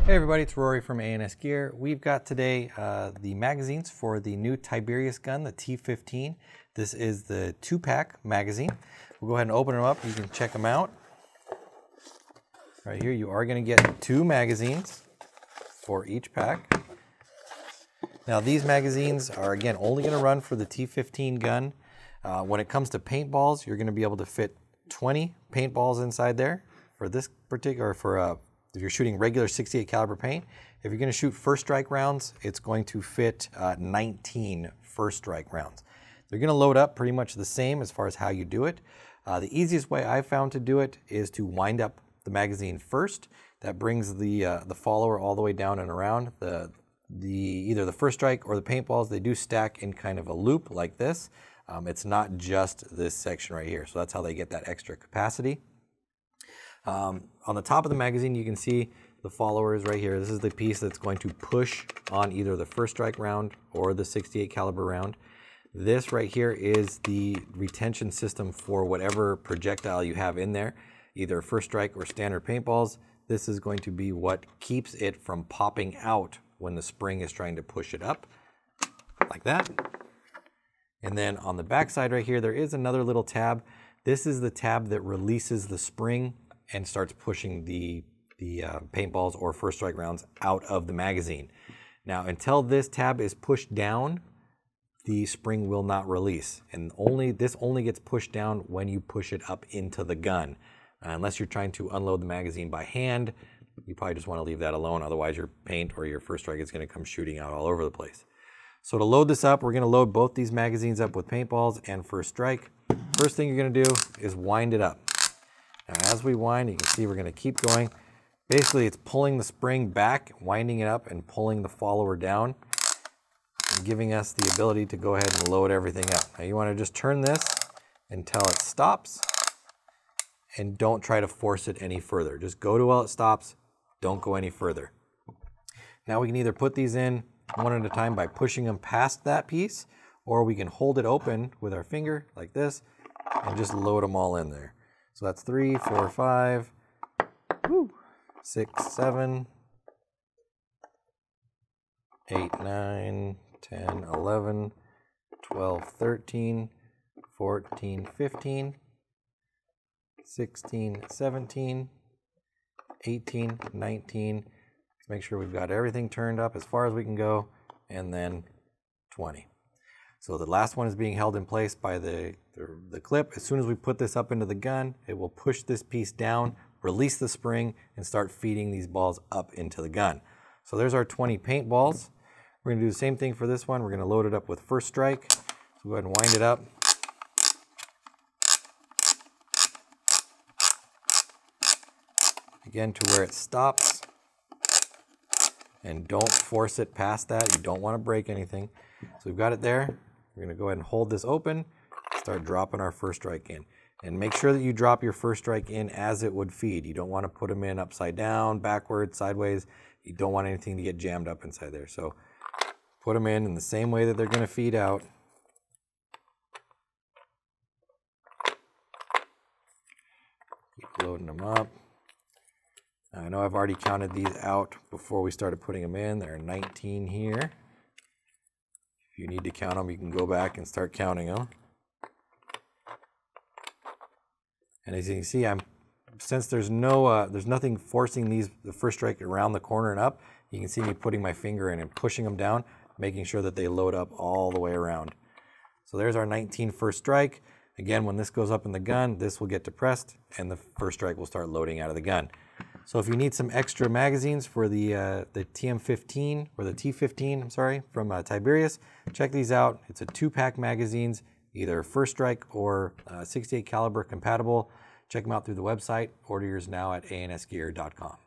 Hey everybody, it's Rory from ANSgear. We've got today the magazines for the new Tiberius gun, the T15. This is the 2-pack magazine. We'll go ahead and open them up. You can check them out. Right here, you are going to get 2 magazines for each pack. Now these magazines are, again, only going to run for the T15 gun. When it comes to paintballs, you're going to be able to fit 20 paintballs inside there for this particular, if you're shooting regular 68 caliber paint. If you're going to shoot first strike rounds, it's going to fit 19 first strike rounds. They're going to load up pretty much the same as far as how you do it. The easiest way I've found to do it is to wind up the magazine first. That brings the follower all the way down and around. Either the first strike or the paintballs, they do stack in kind of a loop like this. It's not just this section right here, so that's how they get that extra capacity. On the top of the magazine, you can see the followers right here. This is the piece that's going to push on either the first strike round or the 68 caliber round. This right here is the retention system for whatever projectile you have in there, either first strike or standard paintballs. This is going to be what keeps it from popping out when the spring is trying to push it up, like that. And then on the back side right here, there is another little tab. This is the tab that releases the spring and starts pushing the paintballs or first strike rounds out of the magazine. Now, until this tab is pushed down, the spring will not release. And this only gets pushed down when you push it up into the gun. Unless you're trying to unload the magazine by hand, you probably just want to leave that alone. Otherwise, your paint or your first strike is going to come shooting out all over the place. So to load this up, we're going to load both these magazines up with paintballs and first strike. First thing you're going to do is wind it up. Now, as we wind, you can see we're going to keep going. Basically, it's pulling the spring back, winding it up, and pulling the follower down, and giving us the ability to go ahead and load everything up. Now, you want to just turn this until it stops, and don't try to force it any further. Just go to while it stops. Don't go any further. Now, we can either put these in one at a time by pushing them past that piece, or we can hold it open with our finger like this and just load them all in there. So that's 3, 4, 5, 6, 7, 8, 9, 10, 11, 12, 13, 14, 15, 16, 17, 18, 19. Let's make sure we've got everything turned up as far as we can go, and then 20. So the last one is being held in place by the clip. As soon as we put this up into the gun, it will push this piece down, release the spring, and start feeding these balls up into the gun. So there's our 20 paintballs. We're going to do the same thing for this one. We're going to load it up with first strike. So go ahead and wind it up. Again, to where it stops. And don't force it past that. You don't want to break anything. So we've got it there. We're going to go ahead and hold this open, start dropping our first strike in. And make sure that you drop your first strike in as it would feed. You don't want to put them in upside down, backwards, sideways. You don't want anything to get jammed up inside there. So put them in the same way that they're going to feed out. Keep loading them up. Now, I know I've already counted these out before we started putting them in. There are 19 here. If you need to count them, you can go back and start counting them. And as you can see, since there's nothing forcing the first strike around the corner and up, you can see me putting my finger in and pushing them down, making sure that they load up all the way around. So there's our 19 first strike. Again, when this goes up in the gun, this will get depressed and the first strike will start loading out of the gun. So if you need some extra magazines for the TM15 or the T15, I'm sorry, from Tiberius, check these out. It's a 2-pack magazines, either first strike or 68 caliber compatible. Check them out through the website. Order yours now at ANSgear.com.